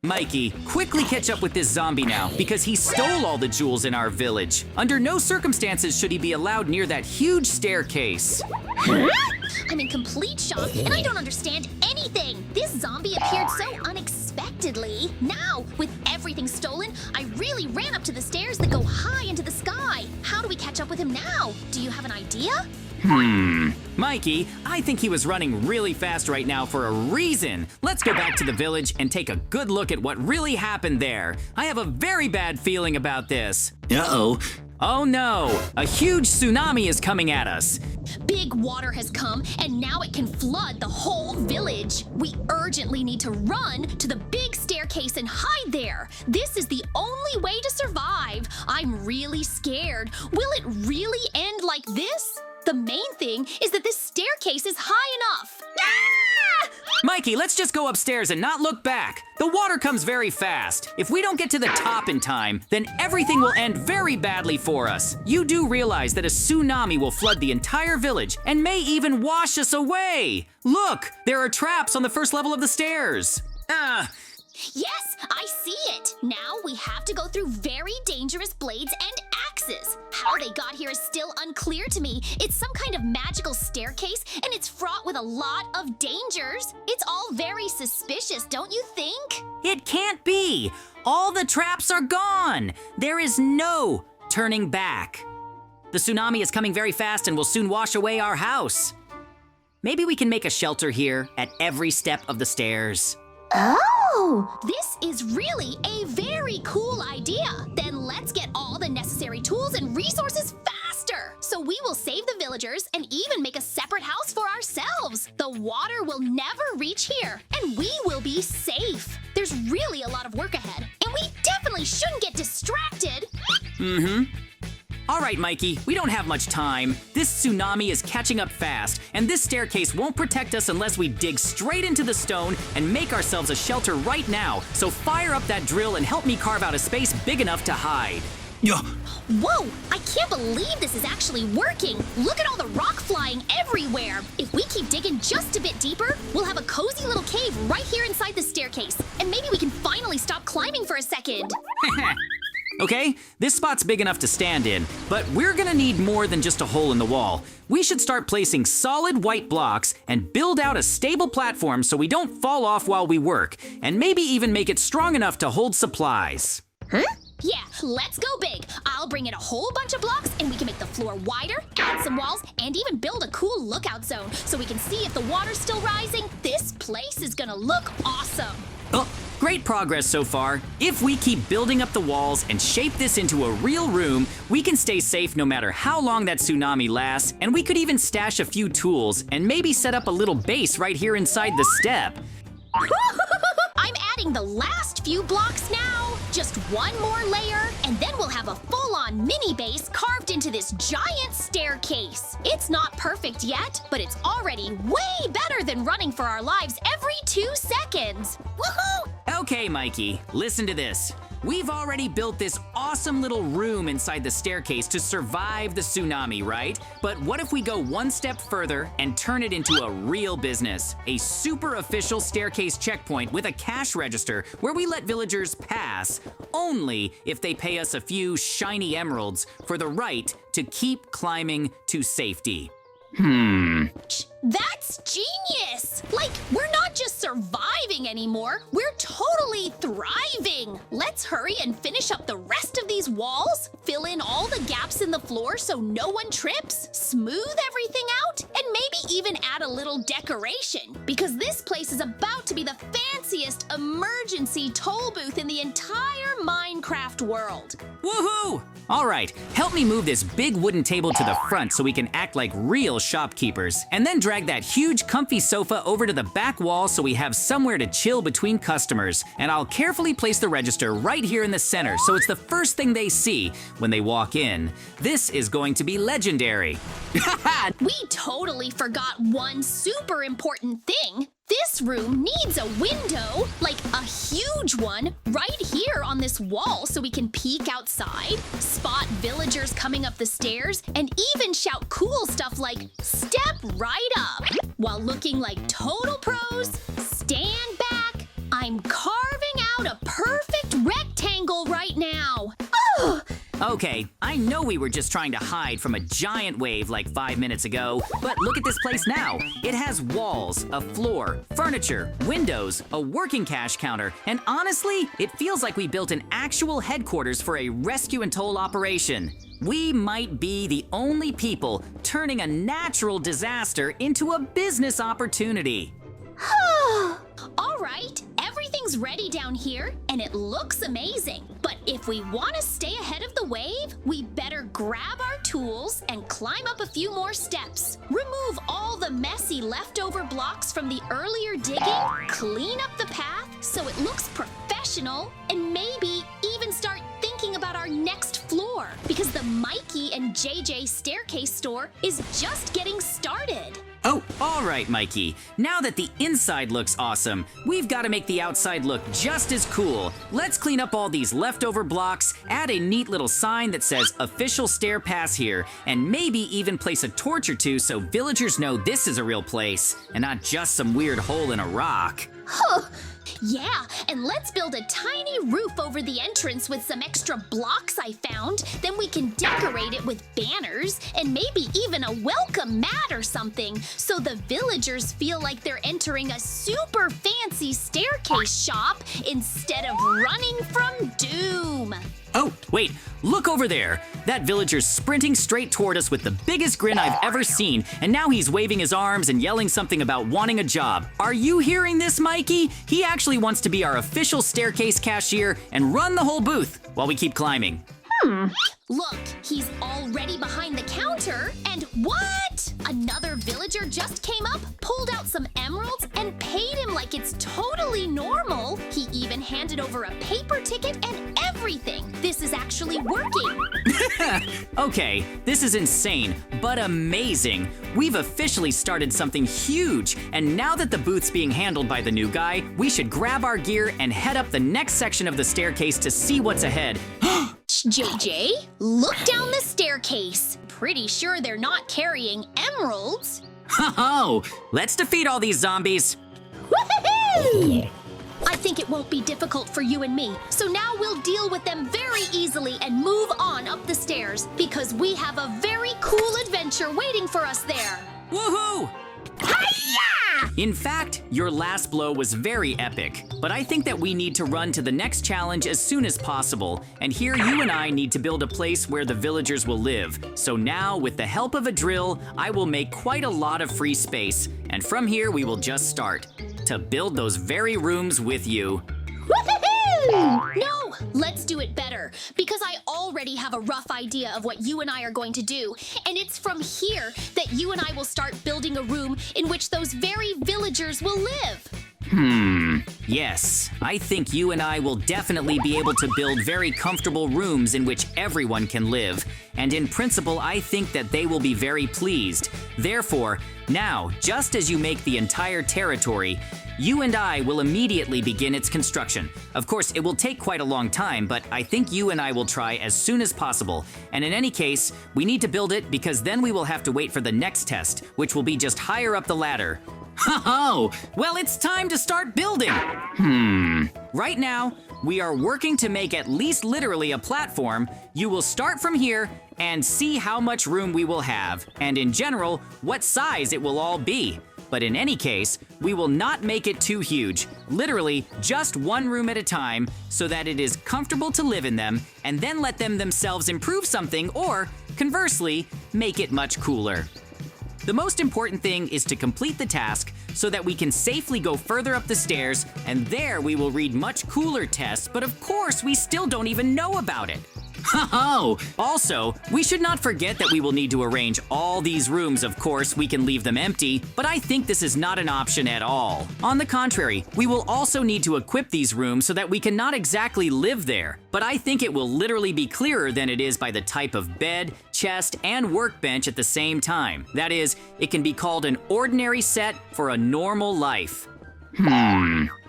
Mikey, quickly catch up with this zombie now, because he stole all the jewels in our village. Under no circumstances should he be allowed near that huge staircase. I'm in complete shock, and I don't understand anything. This zombie appeared so unexpectedly. Now, with everything stolen, I really ran up to the stairs that go high into the sky. How do we catch up with him now? Do you have an idea? Mikey, I think he was running really fast right now for a reason. Let's go back to the village and take a good look at what really happened there. I have a very bad feeling about this. Uh-oh. Oh no, a huge tsunami is coming at us. Big water has come, and now it can flood the whole village. We urgently need to run to the big staircase and hide there. This is the only way to survive. I'm really scared. Will it really end like this? The main thing is that this staircase is high enough. Ah! Mikey, let's just go upstairs and not look back. The water comes very fast. If we don't get to the top in time, then everything will end very badly for us. You do realize that a tsunami will flood the entire village and may even wash us away. Look, there are traps on the first level of the stairs. Yes, I see it. Now we have to go through very dangerous blades and axes. How they got here is still unclear to me. It's some kind of magical staircase, and it's fraught with a lot of dangers. It's all very suspicious, don't you think? It can't be. All the traps are gone. There is no turning back. The tsunami is coming very fast and will soon wash away our house. Maybe we can make a shelter here at every step of the stairs. Oh! This is really a very cool idea. Then let's get all the necessary tools and resources faster. So we will save the villagers and even make a separate house for ourselves. The water will never reach here, and we will be safe. There's really a lot of work ahead, and we definitely shouldn't get distracted. All right, Mikey, we don't have much time. This tsunami is catching up fast, and this staircase won't protect us unless we dig straight into the stone and make ourselves a shelter right now. So fire up that drill and help me carve out a space big enough to hide. Yeah. Whoa! I can't believe this is actually working! Look at all the rock flying everywhere! If we keep digging just a bit deeper, we'll have a cozy little cave right here inside the staircase. And maybe we can finally stop climbing for a second. Okay, this spot's big enough to stand in, but we're gonna need more than just a hole in the wall. We should start placing solid white blocks and build out a stable platform so we don't fall off while we work, and maybe even make it strong enough to hold supplies. Yeah, let's go big. I'll bring in a whole bunch of blocks and we can make the floor wider, add some walls, and even build a cool lookout zone so we can see if the water's still rising. This place is gonna look awesome. Oh, great progress so far. If we keep building up the walls and shape this into a real room, we can stay safe no matter how long that tsunami lasts, and we could even stash a few tools and maybe set up a little base right here inside the step. I'm adding the last few blocks now. Just one more layer, and then we'll have a full-on mini base carved into this giant staircase. It's not perfect yet, but it's already way better than running for our lives every 2 seconds. Woohoo! Okay, Mikey, listen to this. We've already built this awesome little room inside the staircase to survive the tsunami, right? But what if we go one step further and turn it into a real business? A super official staircase checkpoint with a cash register where we let villagers pass only if they pay us a few shiny emeralds for the right to keep climbing to safety. That's genius! Like, we're not just surviving anymore, we're totally thriving! Let's hurry and finish up the rest of these walls, fill in all the gaps in the floor so no one trips, smooth everything out, and maybe even add a little decoration. Because this place is about to be the fanciest emergency toll booth in the entire Minecraft world. Woohoo! All right, help me move this big wooden table to the front so we can act like real shopkeepers, and then drag that huge comfy sofa over to the back wall so we have somewhere to chill between customers. And I'll carefully place the register right here in the center so it's the first thing they see when they walk in. This is going to be legendary. We totally forgot one super important thing. This room needs a window, like a huge one, right here on this wall so we can peek outside, spot villagers coming up the stairs, and even shout cool stuff like, "Step right up!" While looking like total pros, stand back, I'm carving out a Okay, I know we were just trying to hide from a giant wave like 5 minutes ago, but look at this place now. It has walls, a floor, furniture, windows, a working cash counter, and honestly, it feels like we built an actual headquarters for a rescue and toll operation. We might be the only people turning a natural disaster into a business opportunity. All right, everything's ready down here, and it looks amazing. But if we want to stay ahead of the wave, we better grab our tools and climb up a few more steps. Remove all the messy leftover blocks from the earlier digging, clean up the path so it looks professional, and maybe even start thinking about our next floor, because the Mikey and JJ staircase store is just getting started. Oh, all right, Mikey. Now that the inside looks awesome, we've got to make the outside look just as cool. Let's clean up all these leftover blocks, add a neat little sign that says official stair pass here, and maybe even place a torch or two so villagers know this is a real place and not just some weird hole in a rock. Yeah, and let's build a tiny roof over the entrance with some extra blocks I found. Then we can decorate it with banners and maybe even a welcome mat or something, so the villagers feel like they're entering a super fancy staircase shop instead of running from doom. Oh, wait, look over there. That villager's sprinting straight toward us with the biggest grin I've ever seen, and now he's waving his arms and yelling something about wanting a job. Are you hearing this, Mikey? He actually wants to be our official staircase cashier and run the whole booth while we keep climbing. Look, he's already behind the counter, and what? Another villager just came up, pulled out some emeralds, and paid him like it's totally normal. He even handed over a paper ticket and everything. This is actually working. Okay, this is insane, but amazing. We've officially started something huge, and now that the booth's being handled by the new guy, we should grab our gear and head up the next section of the staircase to see what's ahead. JJ, look down the staircase. Pretty sure they're not carrying emeralds. Ho-ho! Let's defeat all these zombies. Woohoo! I think it won't be difficult for you and me, so now we'll deal with them very easily and move on up the stairs, because we have a very cool adventure waiting for us there. Woohoo! Hi-ya! In fact, your last blow was very epic, but I think that we need to run to the next challenge as soon as possible, and here you and I need to build a place where the villagers will live. So now, with the help of a drill, I will make quite a lot of free space, and from here we will just start to build those very rooms with you. Woohoo! No, let's do it better, because I already have a rough idea of what you and I are going to do, and it's from here that you and I will start building a room in which those very villagers will live. Yes, I think you and I will definitely be able to build very comfortable rooms in which everyone can live, and in principle, I think that they will be very pleased. Therefore, now, just as you make the entire territory, you and I will immediately begin its construction. Of course, it will take quite a long time, but I think you and I will try as soon as possible. And in any case, we need to build it because then we will have to wait for the next test, which will be just higher up the ladder. Ho-ho! Well, it's time to start building! Right now, we are working to make at least literally a platform. You will start from here and see how much room we will have, and in general, what size it will all be. But in any case, we will not make it too huge, literally just one room at a time, so that it is comfortable to live in them, and then let them themselves improve something or, conversely, make it much cooler. The most important thing is to complete the task so that we can safely go further up the stairs, and there we will read much cooler tests, but of course we still don't even know about it. Ho-ho! Also, we should not forget that we will need to arrange all these rooms. Of course, we can leave them empty, but I think this is not an option at all. On the contrary, we will also need to equip these rooms so that we can not exactly live there, but I think it will literally be clearer than it is by the type of bed, chest, and workbench at the same time. That is, it can be called an ordinary set for a normal life.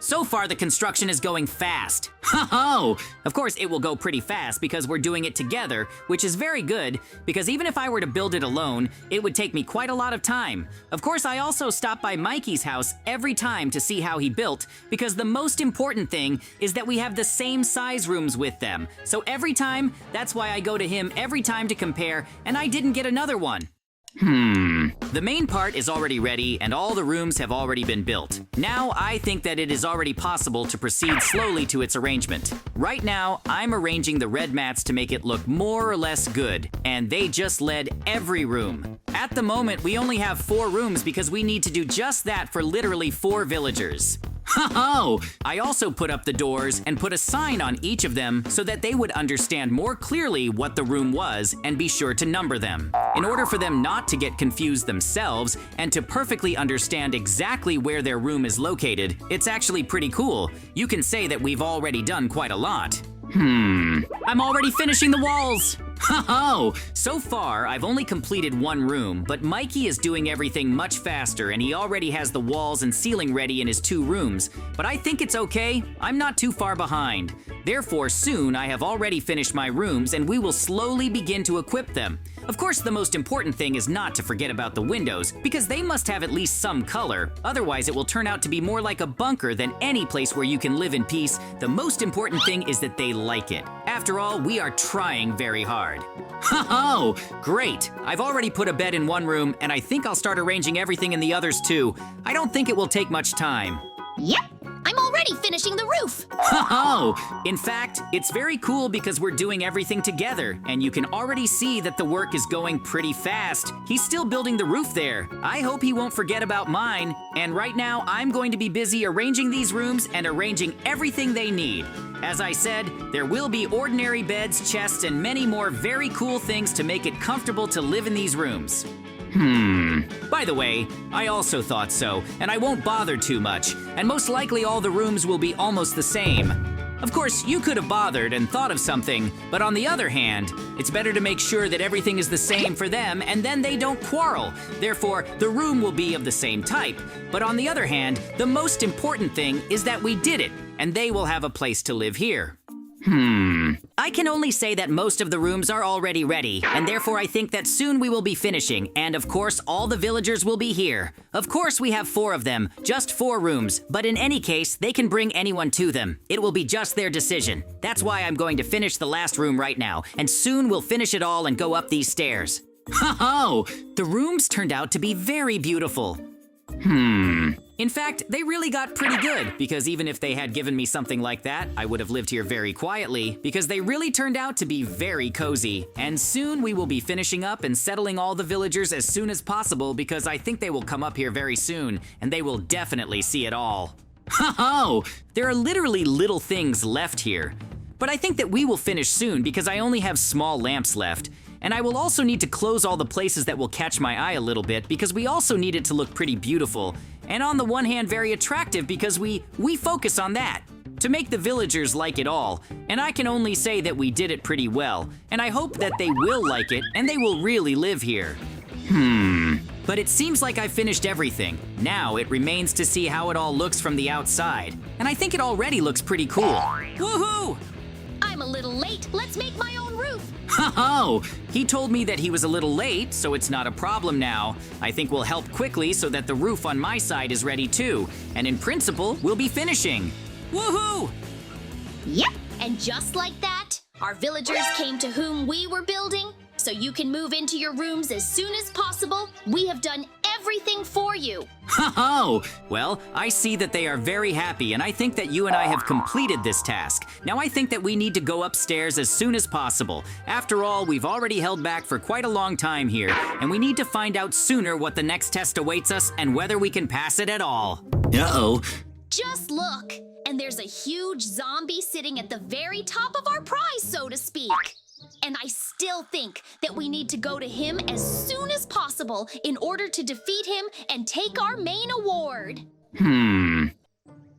So far, the construction is going fast. Ho-ho! Of course, it will go pretty fast because we're doing it together, which is very good, because even if I were to build it alone, it would take me quite a lot of time. Of course, I also stop by Mikey's house every time to see how he built, because the most important thing is that we have the same size rooms with them. So every time, that's why I go to him every time to compare, and I didn't get another one. The main part is already ready and all the rooms have already been built. Now I think that it is already possible to proceed slowly to its arrangement. Right now, I'm arranging the red mats to make it look more or less good, and they just led every room. At the moment, we only have 4 rooms because we need to do just that for literally 4 villagers. Ho-ho! I also put up the doors and put a sign on each of them so that they would understand more clearly what the room was and be sure to number them. In order for them not to get confused themselves and to perfectly understand exactly where their room is located, it's actually pretty cool. You can say that we've already done quite a lot. I'm already finishing the walls! Ho-ho! So far, I've only completed 1 room, but Mikey is doing everything much faster and he already has the walls and ceiling ready in his 2 rooms. But I think it's okay. I'm not too far behind. Therefore, soon I have already finished my rooms and we will slowly begin to equip them. Of course, the most important thing is not to forget about the windows, because they must have at least some color. Otherwise, it will turn out to be more like a bunker than any place where you can live in peace. The most important thing is that they like it. After all, we are trying very hard. Ho-ho! Great! I've already put a bed in 1 room, and I think I'll start arranging everything in the others too. I don't think it will take much time. Yep, I'm already finishing the roof. Ho-ho! In fact, it's very cool because we're doing everything together, and you can already see that the work is going pretty fast. He's still building the roof there. I hope he won't forget about mine. And right now, I'm going to be busy arranging these rooms and arranging everything they need. As I said, there will be ordinary beds, chests, and many more very cool things to make it comfortable to live in these rooms. By the way, I also thought so, and I won't bother too much, and most likely all the rooms will be almost the same. Of course, you could have bothered and thought of something, but on the other hand, it's better to make sure that everything is the same for them and then they don't quarrel. Therefore, the room will be of the same type. But on the other hand, the most important thing is that we did it, and they will have a place to live here. I can only say that most of the rooms are already ready, and therefore I think that soon we will be finishing, and of course all the villagers will be here. Of course we have 4 of them, just 4 rooms, but in any case, they can bring anyone to them. It will be just their decision. That's why I'm going to finish the last room right now, and soon we'll finish it all and go up these stairs. Ho-ho! The rooms turned out to be very beautiful. In fact, they really got pretty good, because even if they had given me something like that, I would have lived here very quietly, because they really turned out to be very cozy. And soon we will be finishing up and settling all the villagers as soon as possible, because I think they will come up here very soon, and they will definitely see it all. Ho-ho! There are literally little things left here. But I think that we will finish soon, because I only have small lamps left. And I will also need to close all the places that will catch my eye a little bit, because we also need it to look pretty beautiful. And on the one hand, very attractive, because we focus on that, to make the villagers like it all. And I can only say that we did it pretty well, and I hope that they will like it and they will really live here. But it seems like I've finished everything. Now it remains to see how it all looks from the outside. And I think it already looks pretty cool. Woohoo! I'm a little late. Let's make my own roof. Ho-ho! He told me that he was a little late, so it's not a problem now. I think we'll help quickly so that the roof on my side is ready too. And in principle, we'll be finishing. Woohoo! Yep, and just like that, our villagers came to whom we were building. So you can move into your rooms as soon as possible. We have done everything for you. Ho-ho! Well, I see that they are very happy, and I think that you and I have completed this task. Now I think that we need to go upstairs as soon as possible. After all, we've already held back for quite a long time here, and we need to find out sooner what the next test awaits us and whether we can pass it at all. Uh-oh. Just look, and there's a huge zombie sitting at the very top of our prize, so to speak. And I still think that we need to go to him as soon as possible in order to defeat him and take our main award.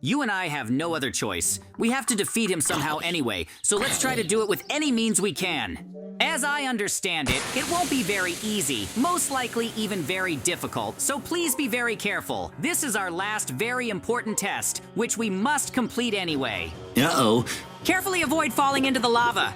You and I have no other choice. We have to defeat him somehow anyway, so let's try to do it with any means we can. As I understand it, it won't be very easy, most likely even very difficult, so please be very careful. This is our last very important test, which we must complete anyway. Uh-oh. Carefully avoid falling into the lava.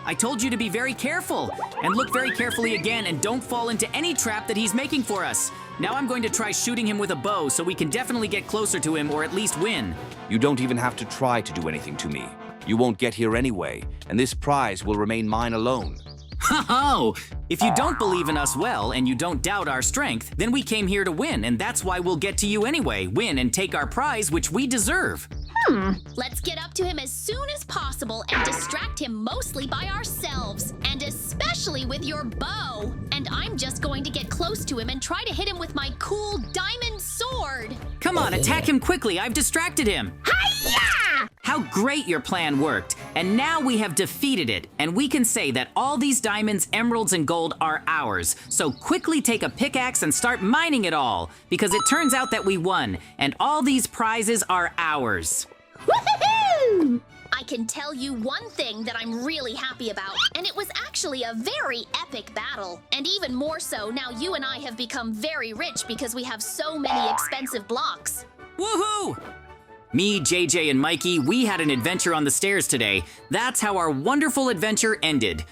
I told you to be very careful, and look very carefully again and don't fall into any trap that he's making for us. Now I'm going to try shooting him with a bow so we can definitely get closer to him or at least win. You don't even have to try to do anything to me. You won't get here anyway, and this prize will remain mine alone. Ho-ho! If you don't believe in us well and you don't doubt our strength, then we came here to win, and that's why we'll get to you anyway, win and take our prize, which we deserve. Let's get up to him as soon as possible and distract him mostly by ourselves, and especially with your bow. And I'm just going to get close to him and try to hit him with my cool diamond sword. Come on, attack him quickly, I've distracted him. Hi-ya! How great your plan worked, and now we have defeated it, and we can say that all these diamonds, emeralds, and gold are ours. So quickly take a pickaxe and start mining it all, because it turns out that we won, and all these prizes are ours. Woohoo! I can tell you one thing that I'm really happy about, and it was actually a very epic battle. And even more so, now you and I have become very rich because we have so many expensive blocks. Woohoo! Me, JJ, and Mikey, we had an adventure on the stairs today. That's how our wonderful adventure ended.